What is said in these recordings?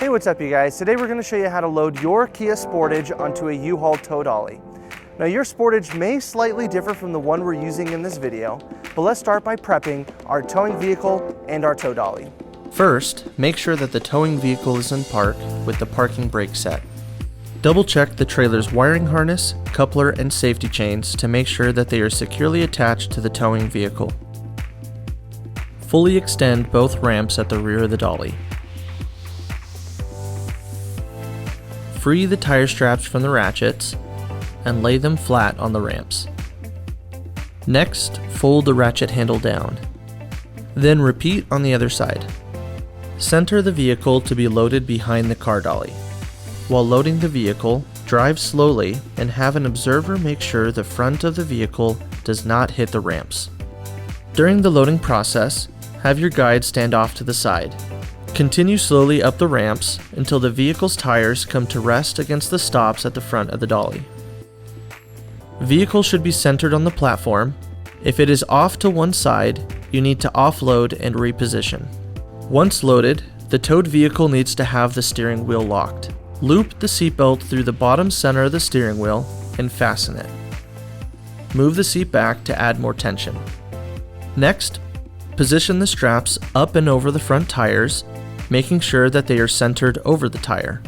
Hey, what's up you guys? Today we're going to show you how to load your Kia Sportage onto a U-Haul Tow Dolly. Now your Sportage may slightly differ from the one we're using in this video, but let's start by prepping our towing vehicle and our tow dolly. First, make sure that the towing vehicle is in park with the parking brake set. Double check the trailer's wiring harness, coupler, and safety chains to make sure that they are securely attached to the towing vehicle. Fully extend both ramps at the rear of the dolly. Free the tire straps from the ratchets and lay them flat on the ramps. Next, fold the ratchet handle down. Then repeat on the other side. Center the vehicle to be loaded behind the car dolly. While loading the vehicle, drive slowly and have an observer make sure the front of the vehicle does not hit the ramps. During the loading process, have your guide stand off to the side. Continue slowly up the ramps until the vehicle's tires come to rest against the stops at the front of the dolly. Vehicle should be centered on the platform. If it is off to one side, you need to offload and reposition. Once loaded, the towed vehicle needs to have the steering wheel locked. Loop the seatbelt through the bottom center of the steering wheel and fasten it. Move the seat back to add more tension. Next, position the straps up and over the front tires, making sure that they are centered over the tire.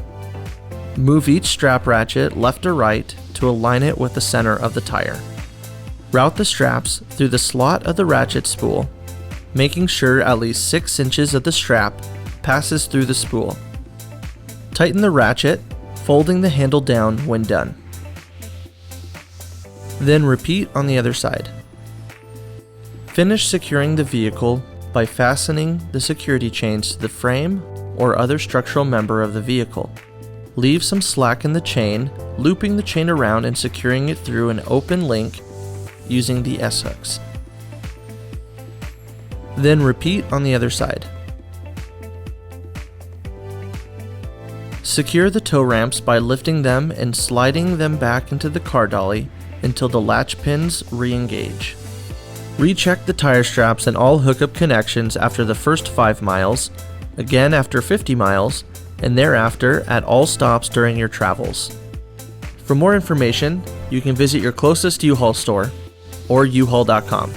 Move each strap ratchet left or right to align it with the center of the tire. Route the straps through the slot of the ratchet spool, making sure at least 6 inches of the strap passes through the spool. Tighten the ratchet, folding the handle down when done. Then repeat on the other side. Finish securing the vehicle by fastening the security chains to the frame or other structural member of the vehicle. Leave some slack in the chain, looping the chain around and securing it through an open link using the S-hooks. Then repeat on the other side. Secure the tow ramps by lifting them and sliding them back into the car dolly until the latch pins re-engage. Recheck the tire straps and all hookup connections after the first 5 miles, again after 50 miles, and thereafter at all stops during your travels. For more information, you can visit your closest U-Haul store or uhaul.com.